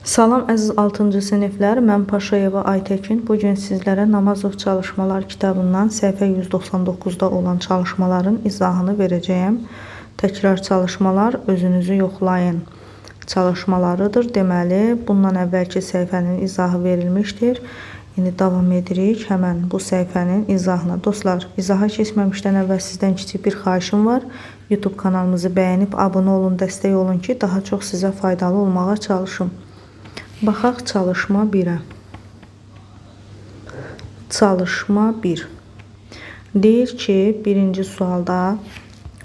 Salam əziz 6-cı siniflər, mən Paşayeva Aytəkin. Bugün sizlərə Namazov çalışmalar kitabından səhifə 199-da olan çalışmaların izahını verəcəyəm. Təkrar çalışmalar özünüzü yoxlayın çalışmalarıdır. Deməli, bundan əvvəlki səhifənin izahı verilmişdir. İndi davam edirik həmən bu səhifənin izahına. Dostlar, izaha keçməmişdən əvvəl sizdən kiçik bir xahişim var. YouTube kanalımızı bəyənib abunə olun, dəstək olun ki, daha çox sizə faydalı olmağa çalışım. Baxaq çalışma 1-ə. Çalışma 1. Deyir ki, birinci sualda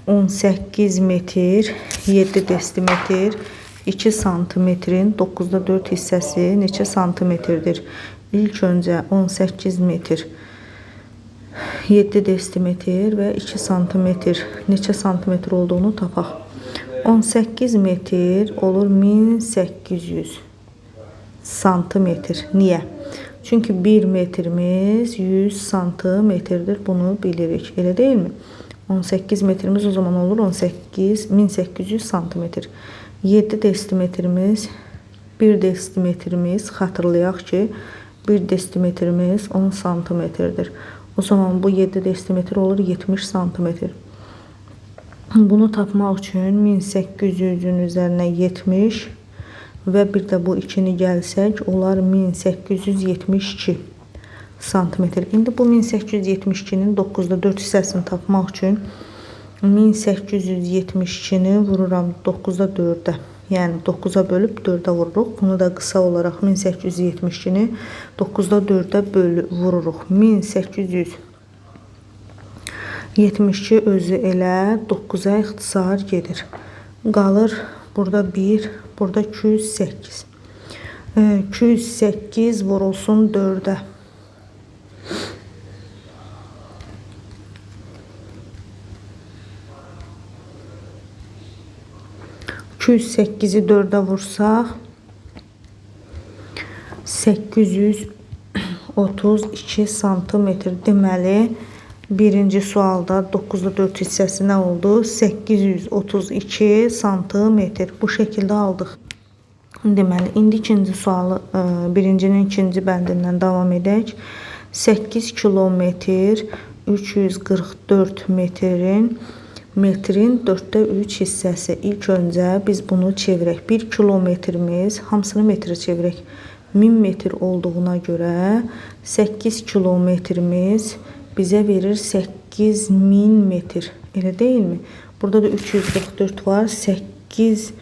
18 metr, 7 desimetr, 2 santimetrin 9'da 4 hissəsi neçə santimetrdir? İlk öncə 18 metr, 7 desimetr və 2 santimetr neçə santimetr olduğunu tapaq. 18 metr olur 1800 santimetr. Niye? Çünkü 1 metrimiz 100 santimetrdir. Bunu bilirik. Elə değil mi? 18 metrimiz o zaman olur 1800 santimetr. 7 desimetrimiz 1 desimetrimiz hatırlayaq ki 1 desimetrimiz 10 santimetrdir. O zaman bu 7 desimetr olur 70 santimetr. Bunu tapmaq üçün 1800'ün üzərinə 70 və bir də bu 2'ni gəlsək, olar 1872 santimetr. İndi bu 1872'nin 9'da 4 hissəsini tapmaq üçün 1872'ni vururam 9'da 4'ə. Yəni 9'a bölüb 4'ə vururuq. Bunu da qısa olaraq 1872'ni 9'da 4'ə vururuq. 1872 özü elə 9'a ixtisar gedir. Qalır burada 1, burada 208. 208 vurulsun 4'ə. 208'i 4'ə vursaq 832 santimetr. Deməli, birinci sualda 9'da 4 hissəsi nə oldu? 832 santimetr. Bu şəkildə aldıq. Deməli, indi ikinci sualı, birincinin ikinci bəndindən davam edək. 8 kilometr 344 metrin 4'də 3 hissəsi. İlk öncə biz bunu çevirək. 1 kilometrimiz, hamısını metrə çevirək. 1000 metr olduğuna görə 8 kilometrimiz bizə verir 8000 metr. Elə değil mi? Burada da 344 var. 8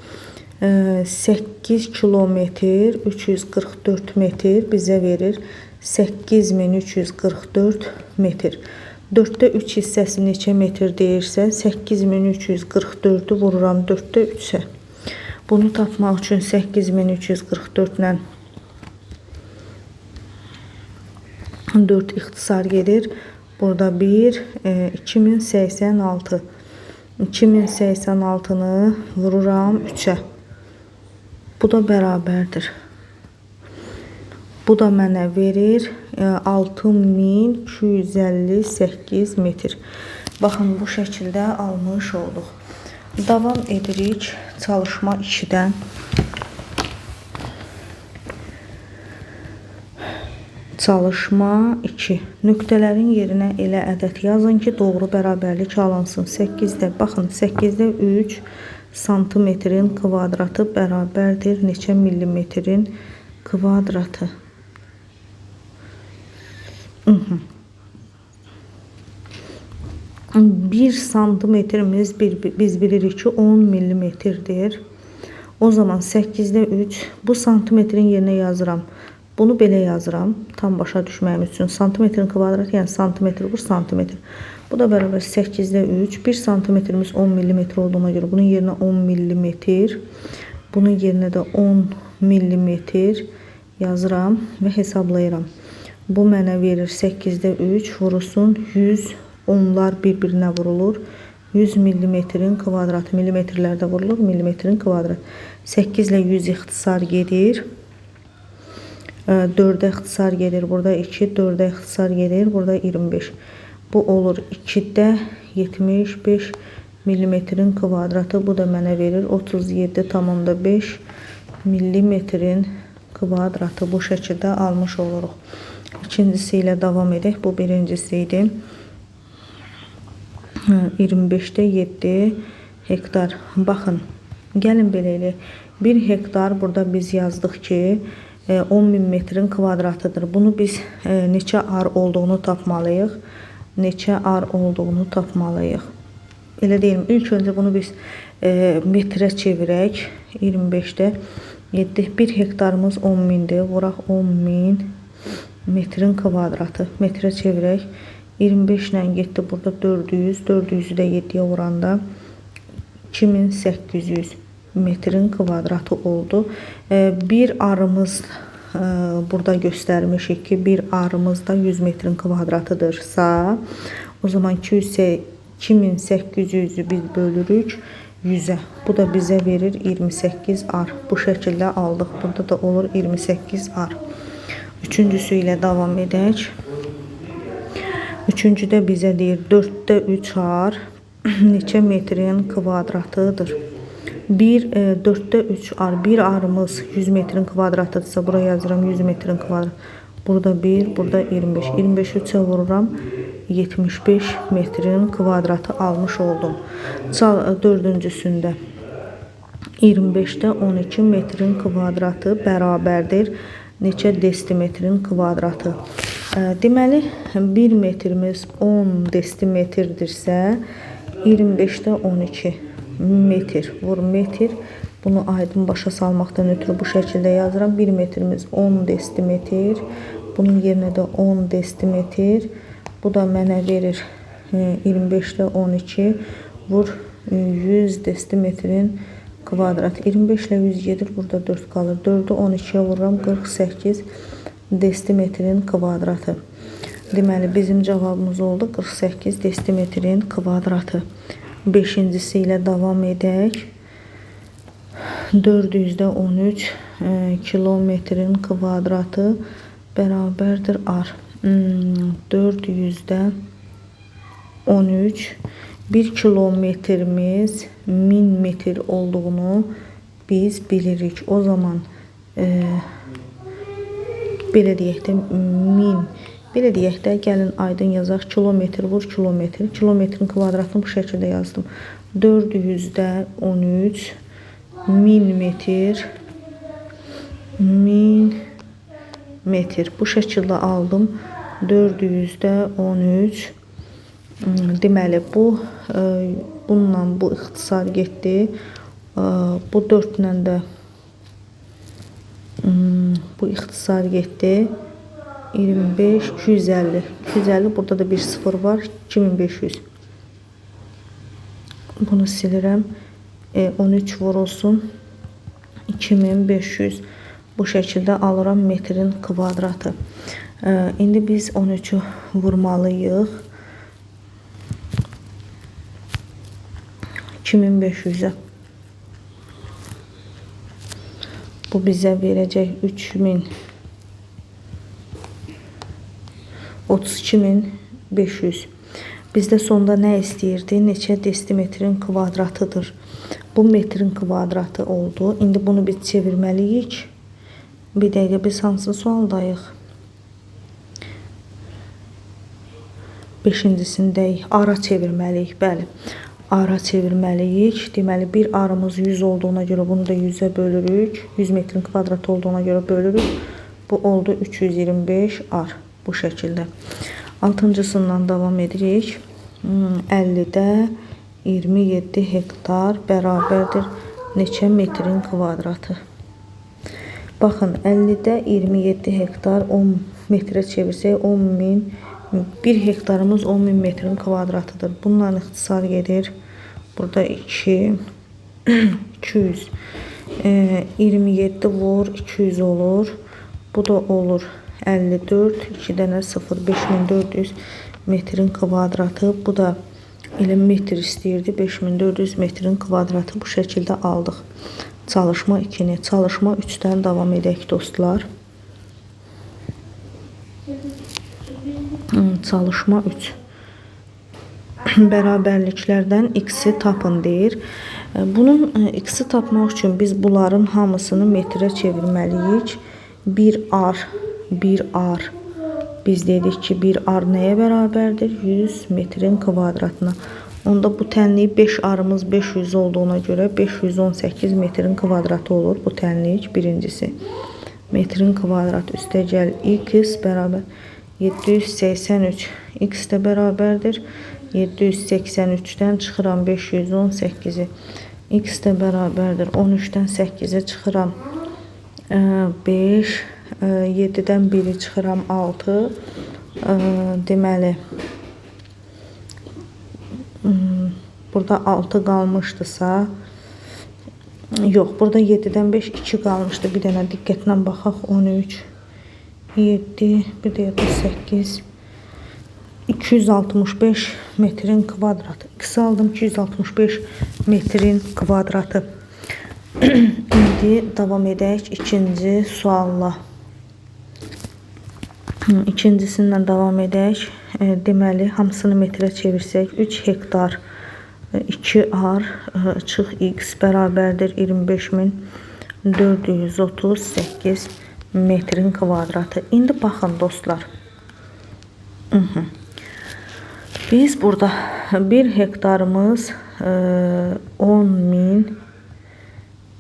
kilometr 344 metr bizə verir 8344 metr. 4'də 3 hissəsi neçə metr deyirsə 8344'ü vururam 4'də 3'ə. Bunu tapmaq üçün 8344 ilə 4 ixtisar gedir. Burada 1, 2086. 2086'nı vururam 3'ə. Bu da bərabərdir. Bu da mənə verir 6258 metr. Baxın, bu şəkildə almış olduq. Davam edirik çalışma 2'dən. Çalışma 2. Nöqtələrin yerinə elə ədəd yazın ki, doğru bərabərlik alınsın. 8'də, baxın, 8'də 3 santimetrin kvadratı bərabərdir neçə millimetrin kvadratı. 1 santimetrimiz biz bilirik ki 10 millimetrdir. O zaman 8'də 3 bu santimetrin yerinə yazıram. Bunu belə yazıram. Tam başa düşməyim üçün santimetrin kvadratı, yəni santimetr vur santimetr. Bu da bərabər 8'də 3. 1 santimetrimiz 10 millimetr olduğuna görə bunun yerinə 10 millimetr. Bunun yerinə də 10 millimetr yazıram və hesablayıram. Bu mənə verir 8'də 3 vurulsun 100. Onlar bir-birinə vurulur. 100 millimetrin kvadratı. Millimetrlərdə vurulur. Millimetrin kvadratı. 8 ilə 100 ixtisar gedir. 4'ə ixtisar gedir. Burada 2. 4'ə ixtisar gedir. Burada 25. Bu olur 2'də 75 millimetrin kvadratı. Bu da mənə verir 37,5 millimetrin kvadratı bu şəkildə almış oluruq. İkincisi ilə davam edək. Bu birincisi idi. 25'də 7 hektar. Baxın, gəlin belə eləyək. 1 hektar burada biz yazdıq ki 10.000 metrin kvadratıdır. Bunu biz neçə ar olduğunu tapmalıyıq. Neçə ar olduğunu tapmalıyıq. Elə deyim, ilk öncə bunu biz metrə çevirək. 25'də 7, 1 hektarımız 10.000'dir. Vuraq 10.000 metrin kvadratı. Metrə çevirək. 25 ilə getdi burada 400. 400'ü də 7'yə vuranda 2800 metrin kvadratı oldu. Bir arımız burada göstermişik ki bir arımız da 100 metrin kvadratıdırsa o zaman 2800'ü biz bölürük 100'e. Bu da bize verir 28 ar. Bu şəkildə aldıq. Burada da olur 28 ar. Üçüncüsü ilə davam edək. Üçüncüdə bizə deyir 4'də 3 ar neçə metrin kvadratıdır. 4'də 3 ar. Bir arımız 100 metrin kvadratıdırsa buraya yazıram 100 metrin kvadrat. Burada 1, burada 25. 25'i 3'e vururam. 75 metrin kvadratı almış oldum. Dördüncüsündə 25'də 12 metrin kvadratı bərabərdir neçə desimetrin kvadratı. Deməli 1 metrimiz 10 desimetrdirsə 25'də 12 metr vur metr. Bunu aydın başa salmaqdan ötürü bu şəkildə yazıram. 1 metrimiz 10 desimetr. Bunun yerinə də 10 desimetr. Bu da mənə verir 25'də 12 vur 100 desimetrin kvadrat. 25 ilə 100 gedir. Burada 4 qalır. 4'ü 12'ye vururam. 48 desimetrin kvadratı. Deməli bizim cavabımız oldu 48 desimetrin kvadratı. Beşincisi ilə davam edək. 400'də 13 kilometrin kvadratı bərabərdir ar. 400'də 13 1 kilometrimiz 1000 metr olduğunu biz bilirik. O zaman belə deyək də 1000. Belə deyək də gəlin aydın yazaq. Kilometr vur kilometr. Kilometrin kvadratını bu şəkildə yazdım. 400'də 13 1000 metr 1000 metr. Bu şəkildə aldım. 400'də 13. Deməli bu bununla bu ixtisar getdi. Bu 4 ilə də bu ixtisar getdi. 25 250. 250 burada da bir sıfır var. 2500. Bunu silirəm. 13 vurulsun. 2500. Bu şəkildə alıram metrin kvadratı. İndi biz 13'ü vurmalıyıq. 2500'e. Bu bizə verəcək 3000 32500. Bizdə sonda nə istəyirdi? Neçə desimetrin kvadratıdır? Bu metrin kvadratı oldu. İndi bunu biz çevirməliyik. Bir dəqiqə biz hansı sualdayıq? Beşincisindəyik. Ara çevirməliyik. Bəli. Ara çevirməliyik. Deməli bir arımız 100 olduğuna görə bunu da 100'e bölürük. 100 metrin kvadratı olduğuna görə bölürük. Bu oldu 325 ar. Bu şəkildə. Altıncısından davam edirik. 50'də 27 hektar bərabərdir neçə metrin kvadratı. Baxın 50'də 27 hektar 10 metrə çevirsək 10.000. 1 hektarımız 10.000 metrin kvadratıdır. Bununla ixtisar gedir. Burada 2 200 27 vur 200 olur. Bu da olur 54 2 dənə 0 5400 metrin kvadratı. Bu da elə metr istəyirdi. 5400 metrin kvadratı bu şəkildə aldıq. Çalışma 2-ni. Çalışma 3'dən davam edək dostlar. Çalışma 3. Bərabərliklərdən x-i tapın deyir. Bunun x-i tapmaq üçün biz bunların hamısını metrə çevirməliyik. 1 ar, 1 ar. Biz dedik ki 1 ar nəyə bərabərdir? 100 metrin kvadratına. Onda bu tənlik 5 arımız 500 olduğuna görə 518 metrin kvadratı olur bu tənlik birincisi. Metrin kvadrat üstəgəl x bərabər 783. X də bərabərdir 783-dən çıxıram 518-i. X də bərabərdir 13-dən 8-ə çıxıram 5, 7-dən 1-i çıxıram 6. Deməli burada 6 qalmışdısa, yox, burada 7-dən 5 2 qalmışdı. Bir dənə diqqətlə baxaq. 13, 7, bir də 8, 265 metrin kvadratı. X aldım 265 metrin kvadratı. İndi davam edək ikinci sualla. İkincisindən davam edək. Deməli, hamısını metrə çevirsək 3 hektar 2 ar çıx x bərabərdir 25.438 metrin kvadratı. İndi baxın dostlar. Biz burada 1 hektarımız 10.000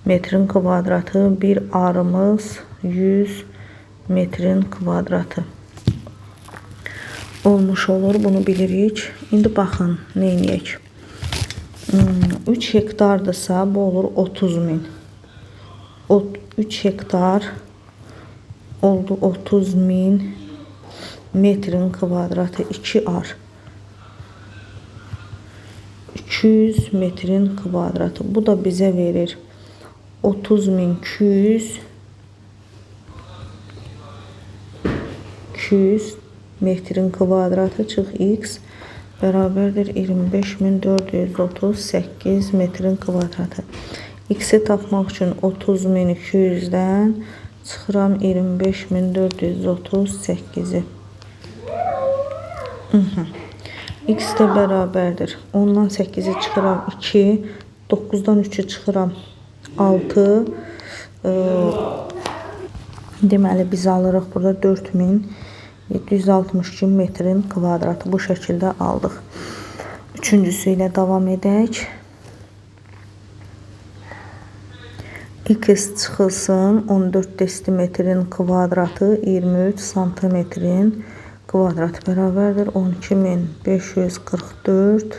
metrin kvadratı, bir arımız 100 metrin kvadratı olmuş olur. Bunu bilirik. İndi baxın, nə edək? 3 hektardırsa bu olur 30.000. 3 hektar oldu 30.000 metrin kvadratı 2 ar. 200 metrin kvadratı. Bu da bizə verir 30.200 metrin kvadratı çıx x bərabərdir 25.438 metrin kvadratı. X-i tapmaq üçün 30.200-dən çıxıram 25.438-i. X də bərabərdir. 10-dan 8-i çıxıram 2, 9-dan 3-ü çıxıram 6. Deməli biz alırıq burada 4762 metrin kvadratı. Bu şəkildə aldıq. Üçüncüsü ilə davam edək. X çıxılsın 14 desimetrin kvadratı 23 santimetrin kvadratı bərabərdir 12.544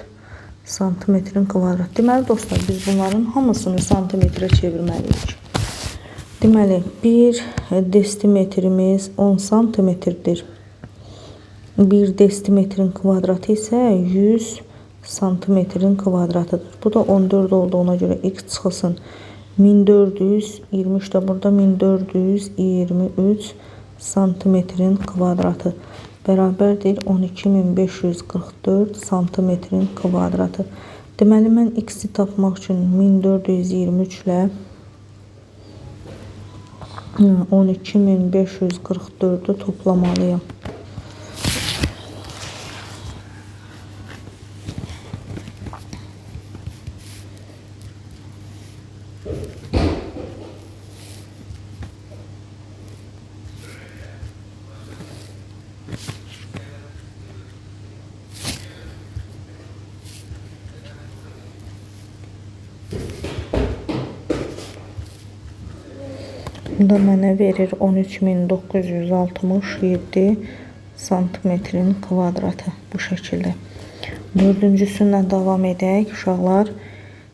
santimetrin kvadratı. Deməli dostlar, biz bunların hamısını santimetrə çevirməliyik. Deməli 1 desimetrimiz 10 santimetrdir. 1 desimetrin kvadratı isə 100 santimetrin kvadratıdır. Bu da 14 olduğuna görə x çıxılsın 1423 də burada 1423 santimetrin kvadratı bərabərdir 12.544 santimetrin kvadratı. Deməli mən x-i tapmaq üçün 1423 ilə 12.544-ü toplamalıyam. Bunda mənə verir 13.967 santimetrin kvadratı bu şəkildə. Dördüncüsündən davam edək uşaqlar.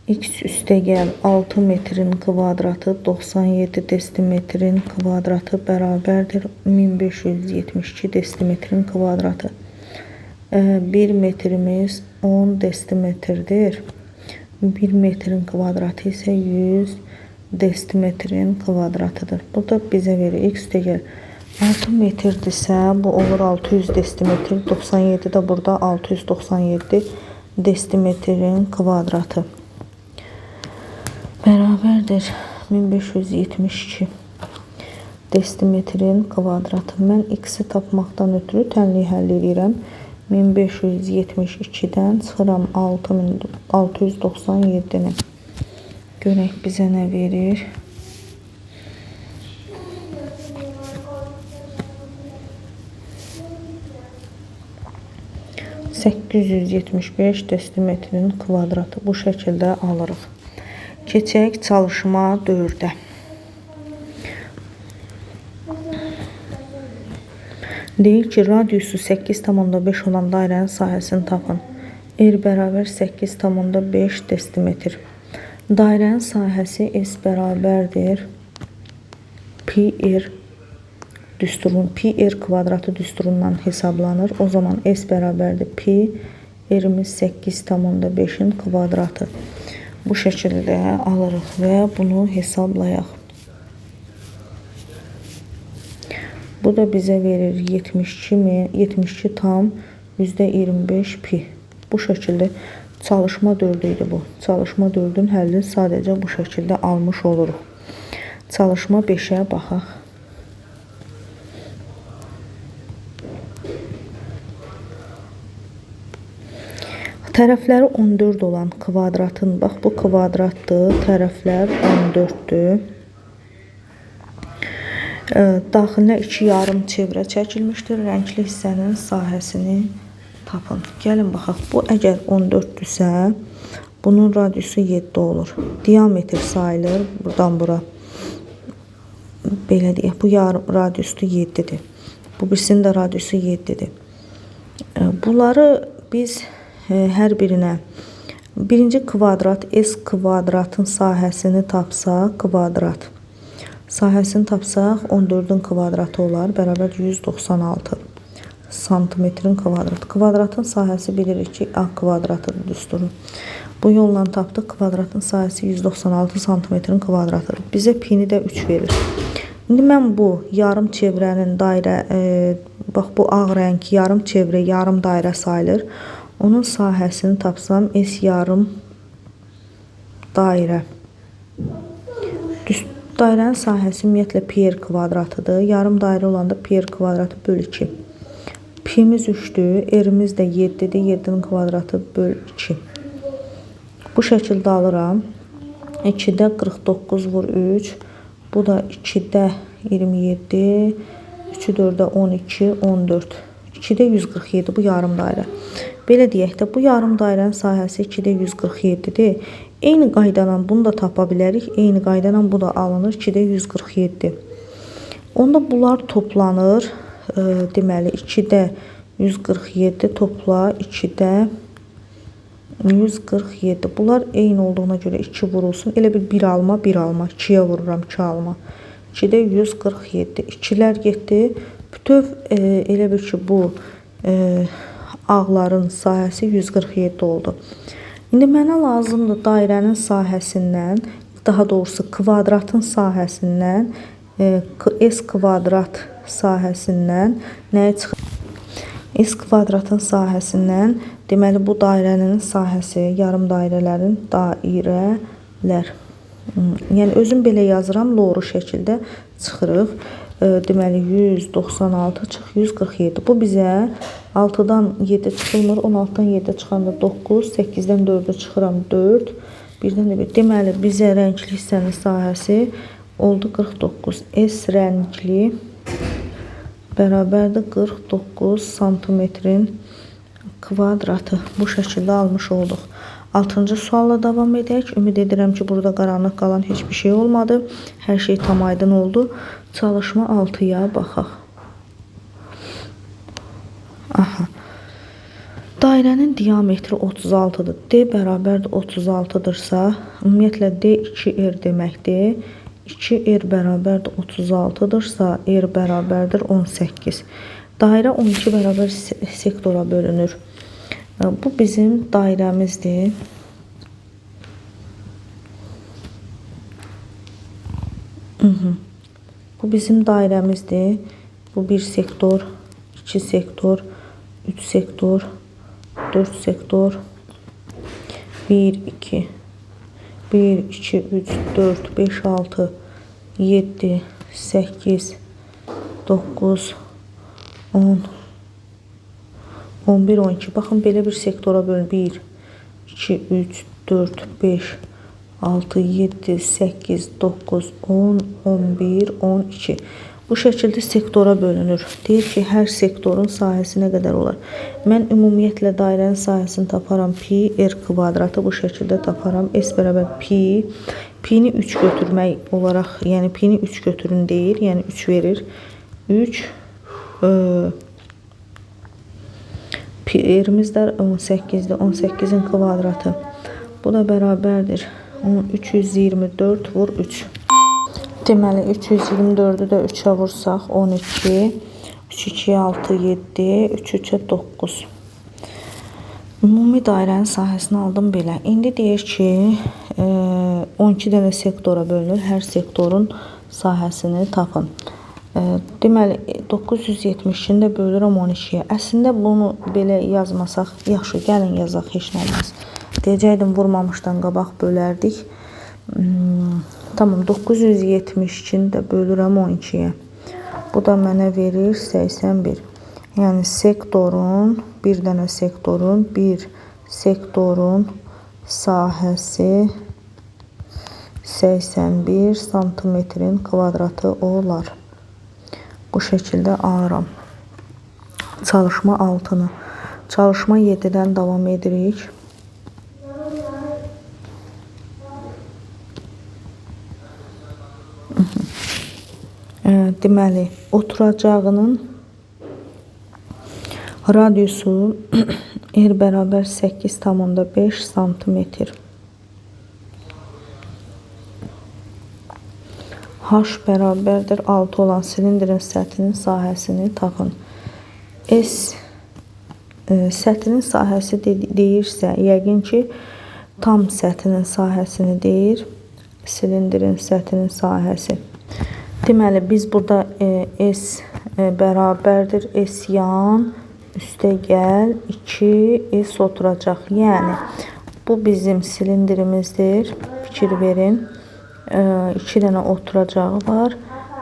X üstəgəl 6 metrin kvadratı 97 desimetrin kvadratı bərabərdir 1572 desimetrin kvadratı. 1 metrimiz 10 desimetrdir. 1 metrin kvadratı isə 100 desimetrin kvadratıdır. Bu da bizə verir x üstəgəl 6 metrdirsə bu olur 600 desimetr. 97 də burada 697 desimetrin kvadratı bərabərdir 1572 desimetrin kvadratı. Mən x-i tapmaqdan ötürü tənliyi həll edirəm. 1572-dən çıxıram 6697-ni. Görək bizə nə verir. 875 desimetrin kvadratı bu şəkildə alırıq. Keçək çalışma 4-ə. Deyir ki, radiusu 8,5 olan dairənin sahəsini tapın. R bərabər 8,5 desimetr. Dairənin sahəsi S bərabərdir PR düsturun, PR kvadratı düsturundan hesablanır. O zaman S bərabərdir P, R'imiz 8,5'in kvadratı. Bu şəkildə alırıq və bunu hesablayaq. Bu da bizə verir 72 tam %25 pi. Bu şəkildə çalışma 4 idi bu. Çalışma 4'ün həllini sadəcə bu şəkildə almış oluruq. Çalışma 5'ə baxaq. Tərəfləri 14 olan kvadratın, bax bu kvadratdır, tərəflər 14'dür. Daxilinə 2 yarım çevrə çəkilmişdir. Rəngli hissənin sahəsini tapın. Gəlin baxaq. Bu əgər 14'dürsə, bunun radiusu 7 olur. Diametr sayılır buradan bura. Belə deyək, bu yarım radiusu 7'dir. Bu birisinin də radiusu 7'dir. Bunları biz hər birinə birinci kvadrat S kvadratın sahəsini tapsaq, kvadrat sahəsini tapsaq 14'ün kvadratı olar, bərabər 196 santimetrin kvadratı. Kvadratın sahəsi bilirik ki, A kvadratıdır düsturu. Bu yolla tapdıq, kvadratın sahəsi 196 santimetrin kvadratıdır. Bizə pini də 3 verir. İndi mən bu yarım çevrənin dairə, bax bu ağ rəng yarım çevrə, yarım dairə sayılır. Onun sahəsini tapsam S yarım dairə. Dairənin sahəsi ümumiyyətlə PR kvadratıdır. Yarım dairə olanda PR kvadratı böl 2. P'miz 3'dür, R'imiz də 7'dir. 7'nin kvadratı böl 2. Bu şəkildə alıram. 2'də 49 vur 3. Bu da 2'də 27. 3'ü 4'də 12, 14. 2'də 147 bu yarım dairə. Belə deyək də, bu yarım dairənin sahəsi 2'də 147'dir. Eyni qaydadan bunu da tapa bilərik. Eyni qaydadan bu da alınır. 2'də 147. Onda bunlar toplanır. Deməli, 2'də 147 topla, 2'də 147. Bunlar eyni olduğuna görə 2 vurulsun. Elə bir alma, 1 alma. 2'yə vururam, 2 alma. 2'də 147. 2'lər getdi. Bütöv elə bir ki, bu ağların sahəsi 147 oldu. İndi mənə lazımdır dairənin sahəsindən, daha doğrusu kvadratın sahəsindən, S kvadrat sahəsindən nəyə çıxır? S kvadratın sahəsindən, deməli bu dairənin sahəsi, yarım dairələrin dairələr. Yəni özüm belə yazıram, loru şəkildə çıxırıq. Deməli 196 çıx 147. Bu bizə 6'dan 7 çıxılmır. 16'dan 7 çıxanda 9, 8'dən 4'e çıxıram 4. Birdən də 1. Deməli bizə rəngli hissənin sahəsi oldu 49. S rəngli bərabərdir 49 santimetrin kvadratı. Bu şəkildə almış olduq. 6-cı sualla davam edək. Ümid edirəm ki, burada qaranlıq qalan heç bir şey olmadı. Hər şey tam aydın oldu. Çalışma 6'ya baxaq. Aha. Dairənin diametri 36'dır. D bərabərdir 36'dırsa, ümumiyyətlə D 2R deməkdir. 2R bərabərdir 36'dırsa, R bərabərdir 18. Dairə 12 bərabər sektora bölünür. Bu bizim dairəmizdir. Bu bizim dairəmizdir. Bu 1 sektor, 2 sektor, 3 sektor, 4 sektor, 1, 2, 1, 2, 3, 4, 5, 6, 7, 8, 9, 10, 11, 12. Baxın, belə bir sektora bölün. 1, 2, 3, 4, 5, 6, 7, 8, 9, 10, 11, 12. Bu Bu şəkildə sektora bölünür. Deyir ki, hər sektorun sahəsi nə qədər olar? Mən ümumiyyətlə dairənin sahəsini taparam pi r kvadratı bu şəkildə taparam. S bərabər pi. Pi-ni 3 götürmək olaraq, yəni pi-ni 3 götürün deyir, yəni 3 verir. 3 r-imiz də 18-dir. 18-in kvadratı. Bu da bərabərdir 324 vur 3. Deməli 324-ü də 3-ə vursaq 12, 3 2 6 7, 3 3 9. Ümumi dairənin sahəsini aldım belə. İndi deyir ki 12 dənə sektora bölünür. Hər sektorun sahəsini tapın. Deməli 970-ni də bölürəm 12-yə. Əslində bunu belə yazmasaq yaxşı, gəlin yazaq, heç nə olmaz. Deyəcəkdim vurmamışdan qabaq bölərdik. Tamam, 972-ni də bölürəm 12-yə. Bu da mənə verir 81. Yəni sektorun, bir dənə sektorun, bir sektorun sahəsi 81 santimetrin kvadratı olar. Bu şəkildə alıram. Çalışma 6-nı. Çalışma 7-dən davam edirik. Deməli, oturacağının radiusu r bərabər 8,5 santimetr. H bərabərdir 6 olan silindrin səthinin sahəsini tapın. S səthinin sahəsi deyirsə, yəqin ki, tam səthinin sahəsini deyir. Silindrin səthinin sahəsi. Deməli, biz burada S bərabərdir S yan üstə gəl 2 S oturacaq. Yəni, bu bizim silindirimizdir. Fikir verin. 2 dənə oturacağı var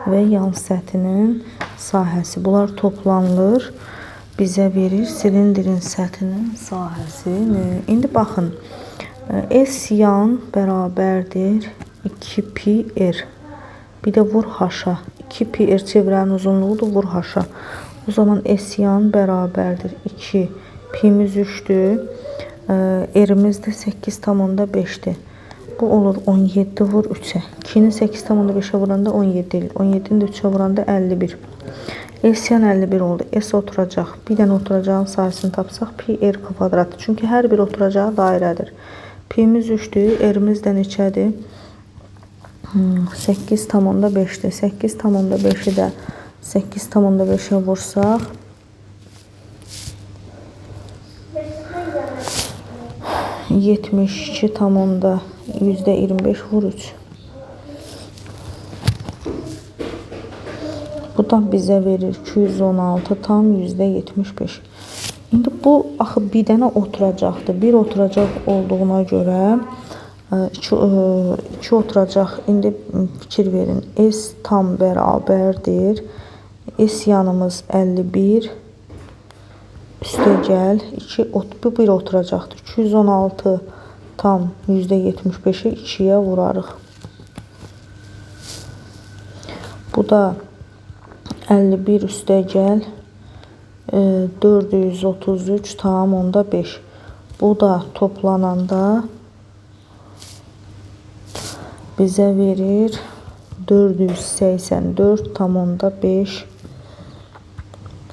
və yan səthinin sahəsi. Bunlar toplanılır. Bizə verir silindrin səthinin sahəsini. İndi baxın. S yan bərabərdir 2 pi r. Bir də vur H-a. 2 pi r çevrənin uzunluğudur, vur H-a. O zaman S yan bərabərdir 2. Pi-miz 3-dür. R-imiz də 8,5-dir. Bu olur 17 vur 3-ə. 2-ni 8,5-ə vuranda 17 edir. 17-ni də 3-ə vuranda 51. S yan 51 oldu. S oturacaq. Bir dənə oturacağın sayısını tapsaq pi r kvadratı. Çünki hər bir oturacağı dairədir. Pi-miz 3-dür. R-imiz də neçədir? 8,5'dir. 8,5'i də 8,5'e vursaq 72,25 vur 3. Bu da bizə verir 216 tam %75. İndi bu axı bir dənə oturacaqdır. Bir oturacaq olduğuna görə 2 oturacaq. İndi fikir verin. S tam bərabərdir. S yanımız 51. Üstə gəl. 1 oturacaqdır. 216 tam %75'i 2'ye vurarıq. Bu da 51 üstə gəl. 433 tam onda 5. Bu da toplananda bizə verir 484,5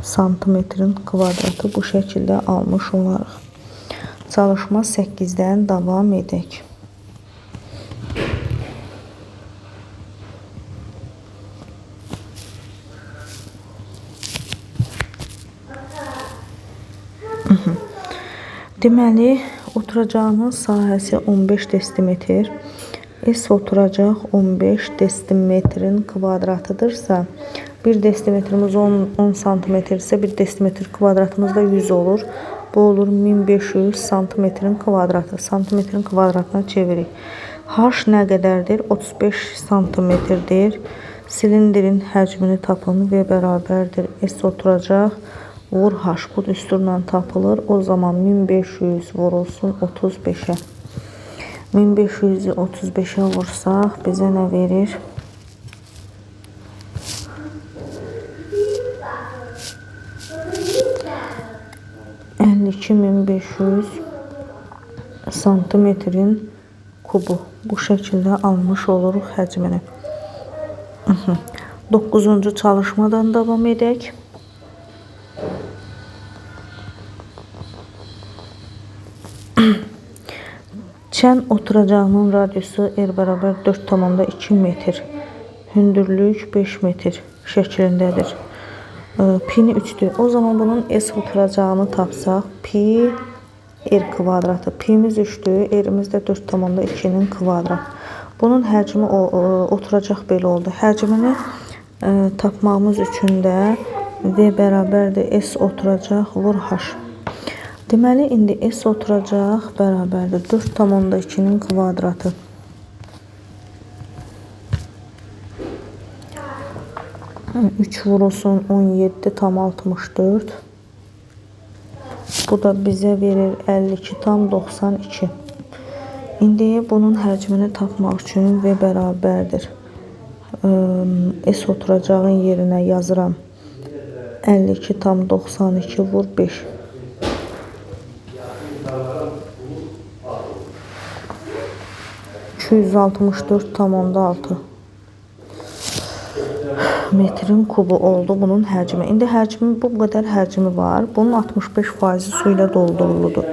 santimetrin kvadratı. Bu şəkildə almış olarıq. Çalışma 8-dən davam edək. Deməli, oturacağının sahəsi 15 desimetr. S oturacaq 15 desimetrin kvadratıdırsa, bir desimetrimiz 10 santimetr ise bir desimetr kvadratımız da 100 olur. Bu olur 1500 santimetrin kvadratı. Santimetrin kvadratına çevirik. H nə qədərdir? 35 santimetrdir. Silindrin həcmini tapın və bərabərdir. S oturacaq. Vur H. Bu düsturla tapılır. O zaman 1500 vurulsun 35'e. 1500'ü 35'e vursaq bizə nə verir? 52500 santimetrin kubu. Bu şəkildə almış oluruq həcmini. 9-cu çalışmadan davam edək. Çən oturacağının radiusu bərabər 4,2 metr. Hündürlük 5 metr şəklindədir. Pini 3'dür. O zaman bunun S oturacağını tapsaq, pi R kvadratı. Pimiz 3'dür, R'imiz də 4,2'nin kvadratı. Bunun həcmi oturacaq belə oldu. Həcmini tapmamız üçün də V bərabərdir S oturacaq vur H. Deməli, indi S oturacaq bərabərdir 4,2'nin kvadratı. 3 vurulsun 17,64. Bu da bizə verir 52,92. İndi bunun həcmini tapmaq üçün V bərabərdir. S oturacağın yerinə yazıram. 52,92 vur 5. %264,6 metrin kubu oldu bunun həcmi. İndi həcmi bu qədər həcmi var. Bunun 65% su ilə dolduruludur.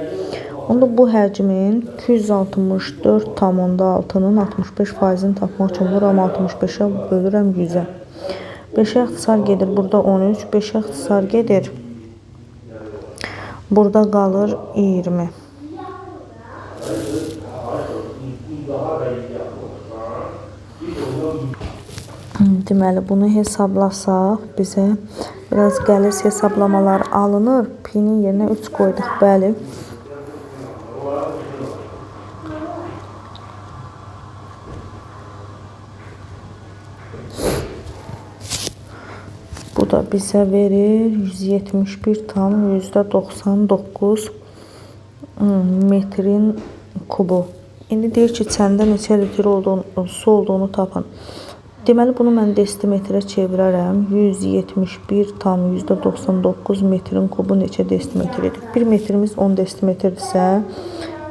Onda bu həcmin 264,6'nın 65%'ini tapmaq üçün vuram 65'ə bölürəm 100'ə. 5'ə ixtisar gedir. Burada 13. 5'ə ixtisar gedir. Burada qalır 20. Deməli, bunu hesablasaq bizə biraz qəliz hesablamalar alınır. P'nin yerinə 3 qoyduq, bəli. Bu da bizə verir 171,99 metrin kubu. İndi deyir ki, çəndə neçə litr su olduğunu tapın. Deməli, bunu mən desimetrə çevirərəm. 171,99 metrin kubu neçə desimetrdir? 1 metrimiz 10 desimetrdirsə,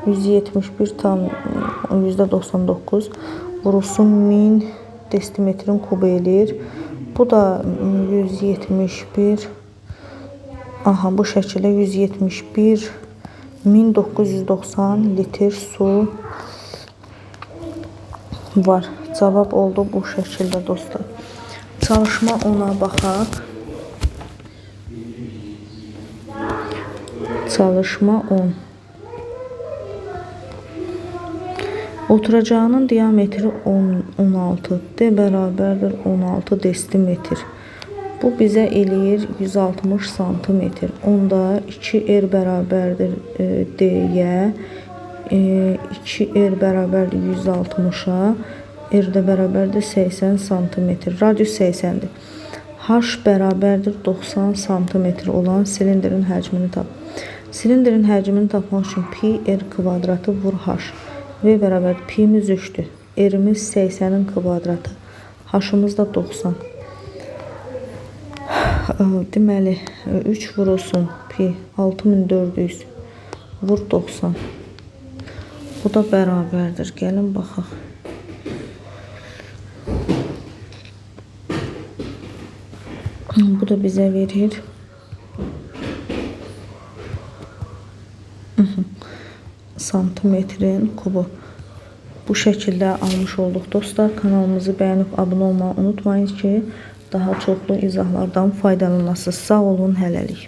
171,99 vurulsun 1000 desimetrin kubu eləyir. Bu da 171, bu şəkildə 171,1990 litr su var. Cavab oldu bu şəkildə dostlar. Çalışma 10'a baxaq. Çalışma 10. Oturacağının diametri 16. D bərabərdir 16 desimetr. Bu bizə eləyir 160 santimetr. Onda 2R bərabərdir D-yə. 2R bərabərdir 160'a. R də bərabərdir 80 santimetr. Radius 80'dir. H bərabərdir 90 santimetr olan silindrin həcmini tap. Silindrin həcmini tapmaq üçün pi R kvadratı vur H. V bərabərdir. P'miz 3'dür. R'imiz 80'in kvadratı. H'ımız da 90. Deməli, 3 vurulsun pi 6400 vur 90. Bu da bərabərdir. Gəlin baxaq. Bu da bizə verir santimetrin kubu. Bu şəkildə almış olduq dostlar. Kanalımızı bəyənib abunə olmayı unutmayın ki, daha çoxlu izahlardan faydalanasınız. Sağ olun, hələlik.